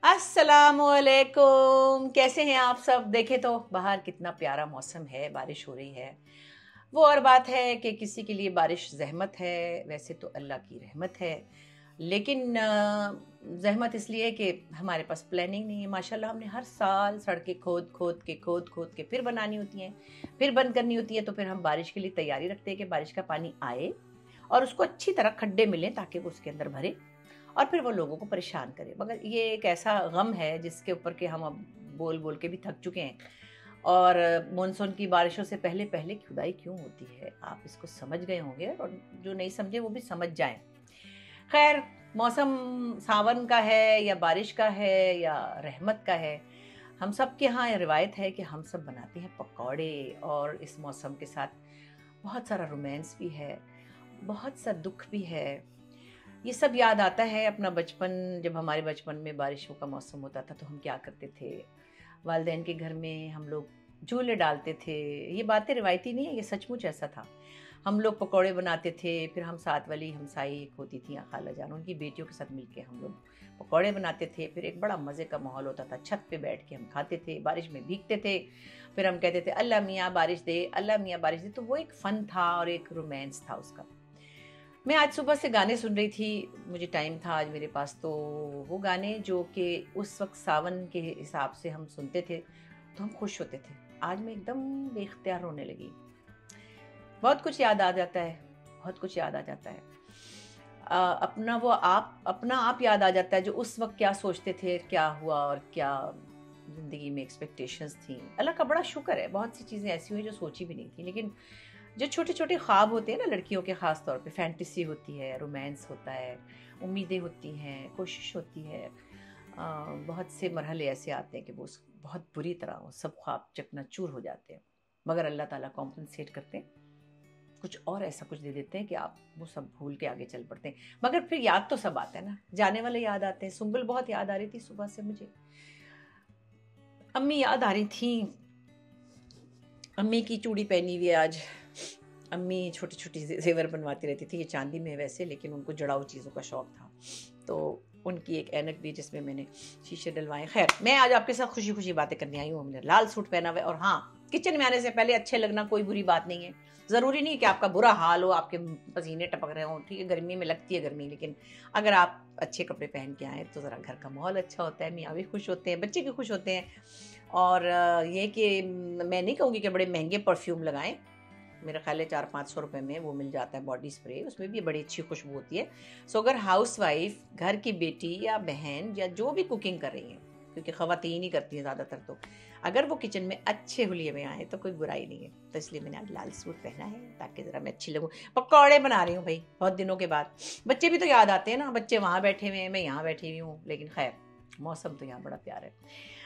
अस्सलामुअलैकुम, कैसे हैं आप सब। देखें तो बाहर कितना प्यारा मौसम है, बारिश हो रही है। वो और बात है कि किसी के लिए बारिश ज़हमत है, वैसे तो अल्लाह की रहमत है। लेकिन ज़हमत इसलिए कि हमारे पास प्लानिंग नहीं है। माशाल्लाह हमने हर साल सड़कें खोद खोद के फिर बनानी होती हैं, फिर बंद करनी होती है। तो फिर हम बारिश के लिए तैयारी रखते हैं कि बारिश का पानी आए और उसको अच्छी तरह खड्डे मिलें ताकि वो उसके अंदर भरे और फिर वो लोगों को परेशान करे। मगर ये एक ऐसा गम है जिसके ऊपर के हम अब बोल बोल के भी थक चुके हैं। और मानसून की बारिशों से पहले पहले खुदाई क्यों होती है, आप इसको समझ गए होंगे और जो नहीं समझे वो भी समझ जाएं। खैर, मौसम सावन का है या बारिश का है या रहमत का है, हम सब के यहाँ रिवायत है कि हम सब बनाते हैं पकौड़े। और इस मौसम के साथ बहुत सारा रोमांस भी है, बहुत सा दुख भी है। ये सब याद आता है अपना बचपन। जब हमारे बचपन में बारिशों का मौसम होता था तो हम क्या करते थे, वालिदैन के घर में हम लोग झूले डालते थे। ये बातें रिवायती नहीं है, ये सचमुच ऐसा था। हम लोग पकौड़े बनाते थे, फिर हम साथ वाली हमसाई एक होती थी खाला जान, उनकी बेटियों के साथ मिलके हम लोग पकौड़े बनाते थे। फिर एक बड़ा मज़े का माहौल होता था, छत पे बैठ के हम खाते थे, बारिश में भीगते थे। फिर हम कहते थे अल्लाह मियाँ बारिश दे, अल्लाह मियाँ बारिश दे। तो वो एक फ़न था और एक रोमांस था उसका। मैं आज सुबह से गाने सुन रही थी, मुझे टाइम था आज मेरे पास, तो वो गाने जो कि उस वक्त सावन के हिसाब से हम सुनते थे तो हम खुश होते थे। आज मैं एकदम बेख्तियार रोने लगी। बहुत कुछ याद आ जाता है, बहुत कुछ याद आ जाता है। अपना आप याद आ जाता है, जो उस वक्त क्या सोचते थे, क्या हुआ और क्या ज़िंदगी में एक्सपेक्टेशंस थी। अल्लाह का बड़ा शुक्र है, बहुत सी चीज़ें ऐसी हुई जो सोची भी नहीं थी। लेकिन जो छोटे छोटे ख्वाब होते हैं ना लड़कियों के, ख़ास तौर पे फैंटेसी होती है, रोमांस होता है, उम्मीदें होती हैं, कोशिश होती है। बहुत से मरहले ऐसे आते हैं कि वो बहुत बुरी तरह वो सब ख्वाब चकनाचूर हो जाते हैं। मगर अल्लाह ताला कॉम्पनसेट करते हैं, कुछ और ऐसा कुछ दे देते हैं कि आप वो सब भूल के आगे चल पड़ते हैं। मगर फिर याद तो सब आता है ना, जाने वाले याद आते हैं। सुम्बुल बहुत याद आ रही थी सुबह से मुझे, अम्मी याद आ रही थी। अम्मी की चूड़ी पहनी हुई है आज। अम्मी छोटी छोटी जेवर बनवाती रहती थी, ये चांदी में है वैसे, लेकिन उनको जड़ाऊ चीज़ों का शौक था। तो उनकी एक ऐनक भी जिसमें मैंने शीशे डलवाए। खैर, मैं आज आपके साथ खुशी खुशी बातें करने आई हूँ। हमने लाल सूट पहना हुआ है और हाँ, किचन में आने से पहले अच्छे लगना कोई बुरी बात नहीं है। ज़रूरी नहीं कि आपका बुरा हाल हो, आपके पसीने टपक रहे हों। ठीक है, गर्मी में लगती है गर्मी, लेकिन अगर आप अच्छे कपड़े पहन के आएँ तो ज़रा घर का माहौल अच्छा होता है, मियाँ भी खुश होते हैं, बच्चे भी खुश होते हैं। और ये कि मैं नहीं कहूँगी कि बड़े महंगे परफ्यूम लगाएं। मेरा ख्याल है 400-500 रुपये में वो मिल जाता है बॉडी स्प्रे, उसमें भी बड़ी अच्छी खुशबू होती है। सो अगर हाउस वाइफ, घर की बेटी या बहन या जो भी कुकिंग कर रही हैं, क्योंकि ख़वातीन ही करती हैं ज़्यादातर, तो अगर वो किचन में अच्छे हुलिये में आए तो कोई बुराई नहीं है। तो इसलिए मैंने आज लाल सूट पहना है ताकि ज़रा मैं अच्छी लगूँ। पकौड़े बना रही हूँ भाई बहुत दिनों के बाद। बच्चे भी तो याद आते हैं ना, बच्चे वहाँ बैठे हुए हैं, मैं यहाँ बैठी हुई हूँ, लेकिन खैर मौसम तो यहाँ बड़ा प्यारा है।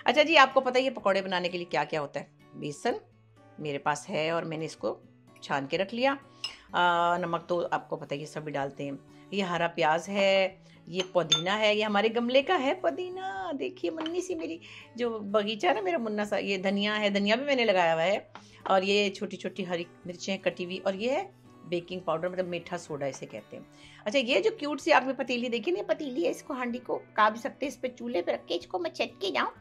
अच्छा जी, आपको पता ही है पकौड़े बनाने के लिए क्या क्या होता है। बेसन मेरे पास है और मैंने इसको छान के रख लिया। नमक तो आपको पता है, ये सब भी डालते हैं। ये हरा प्याज है, ये पुदीना है, ये हमारे गमले का है पुदीना। देखिए मुन्नी सी मेरी जो बगीचा है ना मेरा, मुन्ना सा। ये धनिया है, धनिया भी मैंने लगाया हुआ है। और ये छोटी छोटी हरी मिर्चें कटी हुई, और ये है बेकिंग पाउडर, मतलब मीठा सोडा इसे कहते हैं। अच्छा, ये जो क्यूट सी आपने पतीली देखी ना, पतीली है, इसको हांडी को पका भी सकते हैं। इस पे चूल्हे पे रख के इसको मैं चट के जाऊँ,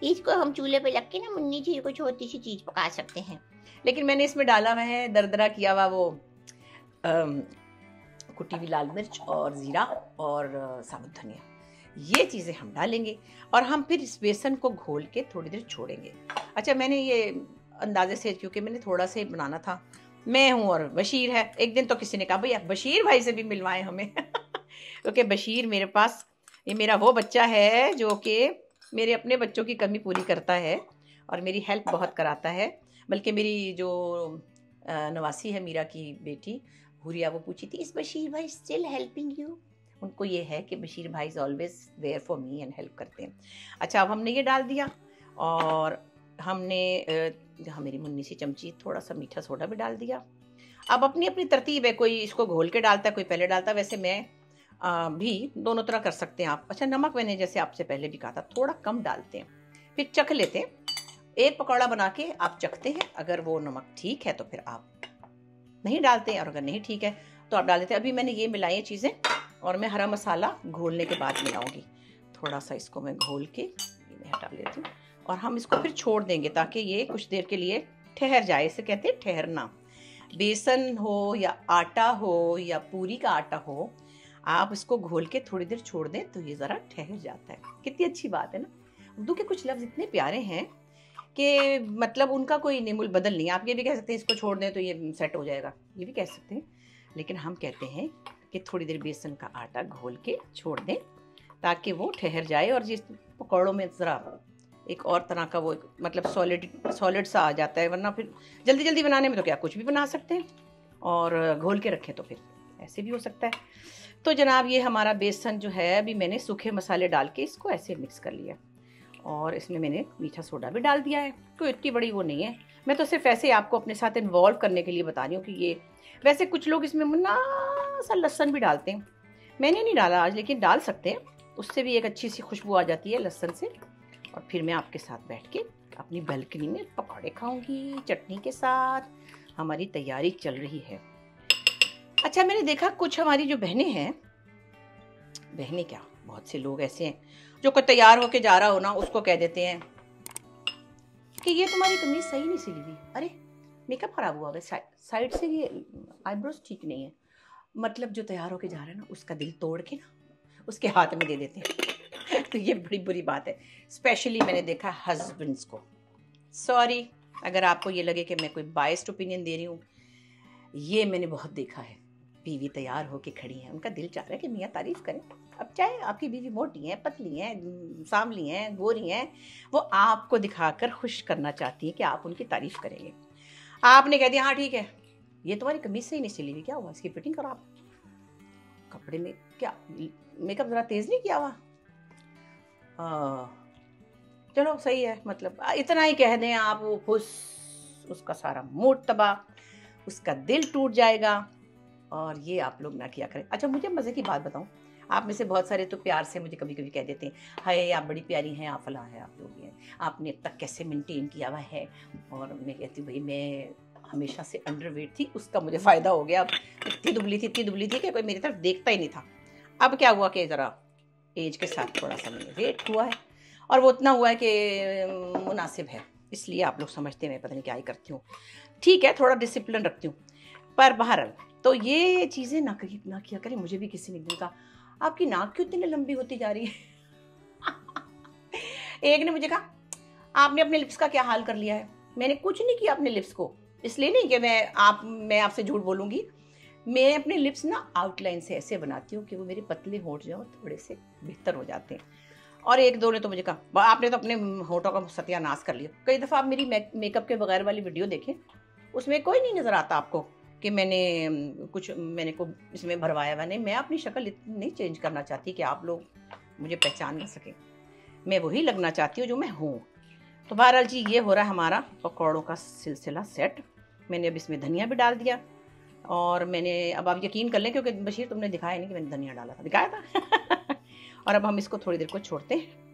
इसको हम चूल्हे पे रख के ना मुन्नी जी को छोटी सी चीज़ पका सकते हैं। लेकिन मैंने इसमें डाला हुआ है दरदरा किया हुआ वो कुटी हुई लाल मिर्च और ज़ीरा और साबुत धनिया। ये चीज़ें हम डालेंगे और हम फिर इस बेसन को घोल के थोड़ी देर छोड़ेंगे। अच्छा, मैंने ये अंदाजे से, क्योंकि मैंने थोड़ा सा ही बनाना था, मैं हूँ और बशीर है। एक दिन तो किसी ने कहा भैया बशीर भाई से भी मिलवाएं हमें क्योंकि बशीर मेरे पास, ये मेरा वो बच्चा है जो कि मेरे अपने बच्चों की कमी पूरी करता है और मेरी हेल्प बहुत कराता है। बल्कि मेरी जो नवासी है, मीरा की बेटी हुरिया, वो पूछी थी इस बशीर भाई स्टिल हेल्पिंग यू। उनको ये है कि बशीर भाई is always there for me and help करते हैं। अच्छा, अब हमने ये डाल दिया और हमने मेरी मुन्नी सी चमची थोड़ा सा मीठा सोडा भी डाल दिया। अब अपनी अपनी तरतीब है, कोई इसको घोल के डालता है, कोई पहले डालता है। वैसे मैं भी दोनों तरह कर सकते हैं आप। अच्छा, नमक मैंने जैसे आपसे पहले भी कहा था थोड़ा कम डालते हैं, फिर चख लेते हैं। एक पकौड़ा बना के आप चखते हैं, अगर वो नमक ठीक है तो फिर आप नहीं डालते हैं, और अगर नहीं ठीक है तो आप डाल देते हैं। अभी मैंने ये मिलाई चीज़ें और मैं हरा मसाला घोलने के बाद मिलाऊंगी। थोड़ा सा इसको मैं घोल के मैं हटा लेती हूँ और हम इसको फिर छोड़ देंगे ताकि ये कुछ देर के लिए ठहर जाए। इसे कहते हैं ठहरना। बेसन हो या आटा हो या पूरी का आटा हो, आप इसको घोल के थोड़ी देर छोड़ दें तो ये ज़रा ठहर जाता है। कितनी अच्छी बात है ना। उर्दू के कुछ लफ्ज़ इतने प्यारे हैं कि मतलब उनका कोई निमुल बदल नहीं। आप ये भी कह सकते हैं इसको छोड़ दें तो ये सेट हो जाएगा, ये भी कह सकते हैं, लेकिन हम कहते हैं कि थोड़ी देर बेसन का आटा घोल के छोड़ दें ताकि वो ठहर जाए और जिस पकौड़ों में ज़रा एक और तरह का वो मतलब सॉलिड सा आ जाता है। वरना फिर जल्दी जल्दी बनाने में तो क्या कुछ भी बना सकते हैं, और घोल के रखें तो फिर ऐसे भी हो सकता है। तो जनाब ये हमारा बेसन जो है, अभी मैंने सूखे मसाले डाल के इसको ऐसे मिक्स कर लिया और इसमें मैंने मीठा सोडा भी डाल दिया है। कोई इतनी बड़ी वो नहीं है, मैं तो सिर्फ ऐसे आपको अपने साथ इन्वॉल्व करने के लिए बता रही हूँ कि ये। वैसे कुछ लोग इसमें मुन्ना सा लहसुन भी डालते हैं, मैंने नहीं डाला आज, लेकिन डाल सकते हैं, उससे भी एक अच्छी सी खुशबू आ जाती है लहसुन से। और फिर मैं आपके साथ बैठ के अपनी बालकनी में पकौड़े खाऊंगी चटनी के साथ। हमारी तैयारी चल रही है। अच्छा, मैंने देखा कुछ हमारी जो बहनें हैं, बहनें क्या, बहुत से लोग ऐसे हैं जो कोई तैयार होके जा रहा हो ना, उसको कह देते हैं कि ये तुम्हारी कमीज सही नहीं सिली हुई। अरे मेकअप खराब हुआ है, साइड से ये आईब्रोज ठीक नहीं है। मतलब जो तैयार होके जा रहा है ना, उसका दिल तोड़ के ना उसके हाथ में दे देते हैं। तो ये बड़ी बुरी बात है। स्पेशली मैंने देखा हस्बैंड्स को। सॉरी अगर आपको ये लगे कि मैं कोई बायस्ड ओपिनियन दे रही हूँ, ये मैंने बहुत देखा है। बीवी तैयार होके खड़ी है, उनका दिल चाह रहा है कि मियाँ तारीफ करें। अब चाहे आपकी बीवी मोटी है, पतली है, सांवली है, गोरी है, वो आपको दिखाकर खुश करना चाहती है कि आप उनकी तारीफ करेंगे। आपने कह दिया हाँ ठीक है, ये तुम्हारी कमीज से ही नहीं सिली हुई, क्या हुआ, इसकी फिटिंग करो आप। कपड़े में क्या मेकअप जरा तेज नहीं किया हुआ? चलो सही है, मतलब इतना ही कह दें आप, वो खुश, उसका सारा मूड तबाह, उसका दिल टूट जाएगा। और ये आप लोग ना किया करें। अच्छा मुझे मज़े की बात बताऊं, आप में से बहुत सारे तो प्यार से मुझे कभी कभी कह देते हैं, हाय आप बड़ी प्यारी हैं, आप फला है, आप लोग हैं, आपने अब तक कैसे मेंटेन किया हुआ है। और मैं कहती हूँ भाई मैं हमेशा से अंडरवेट थी, उसका मुझे फ़ायदा हो गया। अब इतनी दुबली थी कि कोई मेरी तरफ देखता ही नहीं था। अब क्या हुआ कि ज़रा एज के साथ थोड़ा सा मेरे वेट हुआ है, और वो इतना हुआ है कि मुनासिब है, इसलिए आप लोग समझते हैं मैं पता नहीं क्या ही करती हूँ। ठीक है, थोड़ा डिसिप्लिन रखती हूँ, पर बहरहाल तो ये चीज़ें ना किया करें। मुझे भी किसी ने कहा आपकी नाक क्यों इतनी लंबी होती जा रही है। एक ने मुझे कहा आपने अपने लिप्स का क्या हाल कर लिया है। मैंने कुछ नहीं किया अपने लिप्स को, इसलिए नहीं कि मैं आपसे झूठ बोलूँगी। मैं अपने लिप्स ना आउटलाइन से ऐसे बनाती हूँ कि वो मेरे पतले होंठ जो थोड़े से बेहतर हो जाते हैं। और एक दो ने तो मुझे कहा आपने तो अपने होठों का सत्यानाश कर लिया। कई दफ़ा आप मेरी मेकअप के बगैर वाली वीडियो देखें, उसमें कोई नहीं नज़र आता आपको कि मैंने को इसमें भरवाया हुआ। नहीं, मैं अपनी शक्ल इतनी नहीं चेंज करना चाहती कि आप लोग मुझे पहचान ना सकें। मैं वही लगना चाहती हूँ जो मैं हूँ। तो बहरहाल जी ये हो रहा है हमारा पकौड़ों का सिलसिला सेट। मैंने अब इसमें धनिया भी डाल दिया, और मैंने अब आप यकीन कर लें क्योंकि बशीर तुमने दिखाया नहीं कि मैंने धनिया डाला था, दिखाया था। और अब हम इसको थोड़ी देर को छोड़ते हैं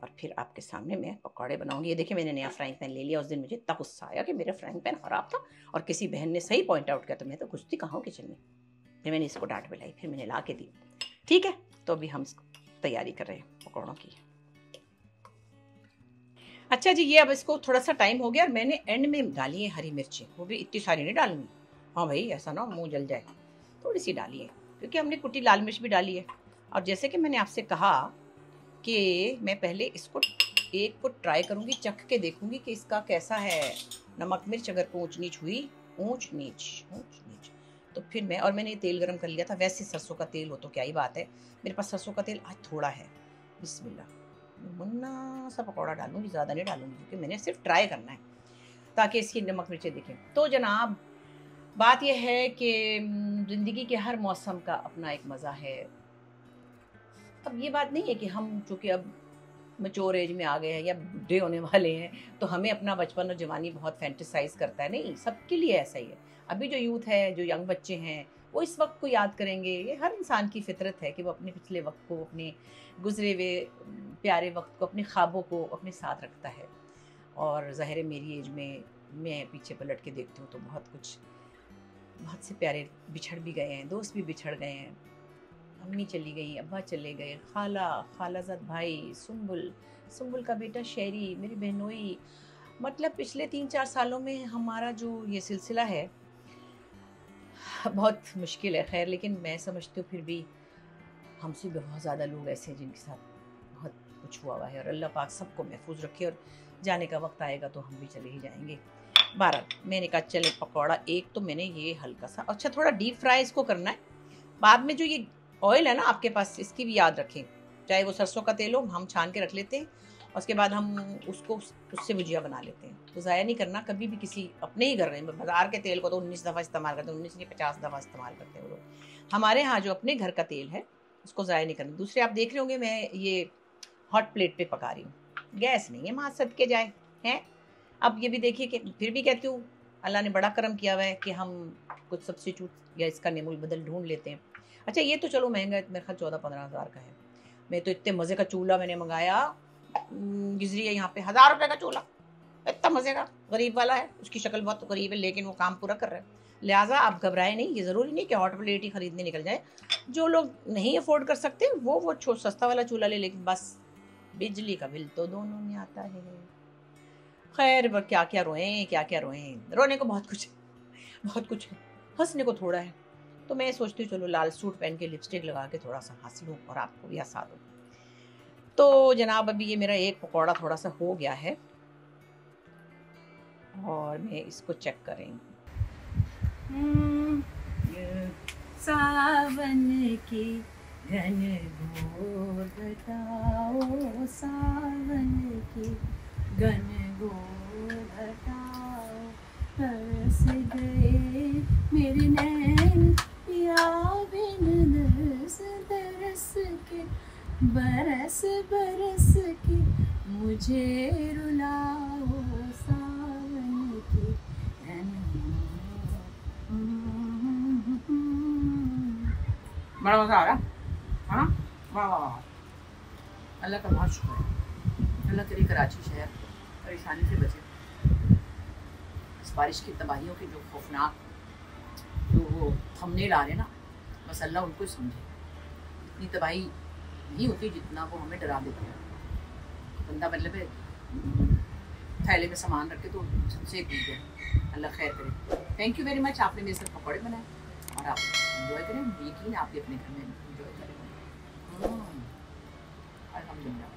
और फिर आपके सामने मैं पकौड़े बनाऊंगी। ये देखिए मैंने नया फ्राइंग पैन ले लिया। उस दिन मुझे इतना गुस्सा आया कि मेरा फ्राइंग पैन ख़राब था, और किसी बहन ने सही पॉइंट आउट किया, तो मैं तो घुसती कहाँ हूँ किचन में। फिर मैंने इसको डांट मिलाई, फिर मैंने ला के दी। ठीक है, तो अभी हम तैयारी कर रहे हैं पकौड़ों की। अच्छा जी, ये अब इसको थोड़ा सा टाइम हो गया और मैंने एंड में डाली है हरी मिर्ची, वो भी इतनी सारी नहीं डालूंगी। हाँ भाई ऐसा ना मुंह जल जाए, थोड़ी सी डाली है क्योंकि हमने कुटी लाल मिर्च भी डाली है। और जैसे कि मैंने आपसे कहा कि मैं पहले इसको एक को ट्राई करूँगी, चख के देखूँगी कि इसका कैसा है नमक मिर्च। अगर को ऊँच नीच हुई, ऊँच नीच तो फिर मैंने तेल गरम कर लिया था। वैसे सरसों का तेल हो तो क्या ही बात है, मेरे पास सरसों का तेल आज थोड़ा है। बिस्मिल्लाह, मुन्ना सा पकौड़ा डालूंगी, ज़्यादा नहीं डालूंगी क्योंकि मैंने सिर्फ ट्राई करना है ताकि इसकी नमक मिर्चें दिखें। तो जनाब बात यह है कि ज़िंदगी के हर मौसम का अपना एक मज़ा है। अब ये बात नहीं है कि हम चूँकि अब मैच्योर एज में आ गए हैं या बूढ़े होने वाले हैं तो हमें अपना बचपन और जवानी बहुत फैंटेसाइज करता है। नहीं, सबके लिए ऐसा ही है। अभी जो यूथ है, जो यंग बच्चे हैं, वो इस वक्त को याद करेंगे। ये हर इंसान की फितरत है कि वो अपने पिछले वक्त को, अपने गुजरे हुए प्यारे वक्त को, अपने ख्वाबों को अपने साथ रखता है। और ज़ाहिर है मेरी एज में मैं पीछे पलट के देखती हूँ तो बहुत से प्यारे बिछड़ भी गए हैं, दोस्त भी बिछड़ गए हैं, अम्मी चली गई, अब्बा चले गए, खाला, खालाजाद भाई, सुम्बुल, सुम्बुल का बेटा शहरी, मेरी बहनोई। मतलब पिछले 3-4 सालों में हमारा जो ये सिलसिला है बहुत मुश्किल है। खैर, लेकिन मैं समझती हूँ फिर भी हमसे बहुत ज़्यादा लोग ऐसे हैं जिनके साथ बहुत कुछ हुआ है, और अल्लाह पाक सबको महफूज रखे, और जाने का वक्त आएगा तो हम भी चले ही जाएंगे। 12 मैंने कहा चले पकौड़ा एक तो मैंने ये हल्का सा, अच्छा थोड़ा डीप फ्राई इसको करना है। बाद में जो ये ऑयल है ना आपके पास, इसकी भी याद रखें, चाहे वो सरसों का तेल हो, हम छान के रख लेते हैं, उसके बाद हम उसको उससे भुजिया बना लेते हैं। तो ज़ाया नहीं करना कभी भी किसी अपने ही घर में। बाजार के तेल को तो 19 दफ़ा इस्तेमाल करते हैं, 19 नहीं 50 दफ़ा इस्तेमाल करते हैं वो लोग। हमारे यहाँ जो अपने घर का तेल है उसको ज़ाया नहीं करना। दूसरे आप देख रहे होंगे मैं ये हॉट प्लेट पे पका रही हूँ, गैस नहीं है, माँ सदके जाए हैं। अब ये भी देखिए कि फिर भी कहती हूँ अल्लाह ने बड़ा करम किया हुआ है कि हम कुछ सब्स्टिट्यूट या इसका नेमुल बदल ढूंढ लेते हैं। अच्छा ये तो चलो महंगा है, मेरे ख्याल 14-15 हज़ार का है। मैं तो इतने मज़े का चूल्हा मैंने मंगाया, गिजरी है यहाँ पे, 1000 रुपये का चूल्हा, इतना मज़े का, गरीब वाला है, उसकी शक्ल बहुत गरीब है लेकिन वो काम पूरा कर रहा है। लिहाजा आप घबराए नहीं, ये ज़रूरी नहीं कि हॉट प्लेट ही खरीदने निकल जाए। जो लोग नहीं अफोर्ड कर सकते वो सस्ता वाला चूल्हा ले, लेकिन बस बिजली का बिल तो दोनों में आता है। खैर क्या क्या रोएं, क्या क्या रोएं, रोने को बहुत कुछ है, हंसने को थोड़ा है। तो मैं सोचती हूँ चलो लाल सूट पहन के लिपस्टिक लगा के थोड़ा सा हंस लूँ और आपको भी हंसा दूँ। तो जनाब अभी ये मेरा एक पकौड़ा थोड़ा सा हो गया है और मैं इसको चेक करेंगे। सावन की घन घोर घटाओ, सावन की घन घोर घटाओ, हंस गए मेरे नैन पिया बिन दरस दरस के, बरस बरस के मुझे रुलाओ, सावन की घन। बड़ा मज़ा आ रहा है ना? वाह वाह वाह, अल्लाह का बहुत शुक्र है। अल्लाह करे कराची शहर परेशानी से बचे। इस बारिश की तबाहियों के जो खौफनाक जो वो थंबनेल आ रहे ना, बस अल्लाह उनको ही समझे। इतनी तबाही नहीं होती जितना वो हमें डरा देते हैं। बंदा मतलब थैले में सामान रखे तो सबसे एक गया। अल्लाह खैर करे। थैंक यू वेरी मच, आपने मेरे साथ पकौड़े बनाए और आप एंजॉय करें। यकीन आप भी अपने घर में एंजॉय करें। अल्हम्दुलिल्लाह।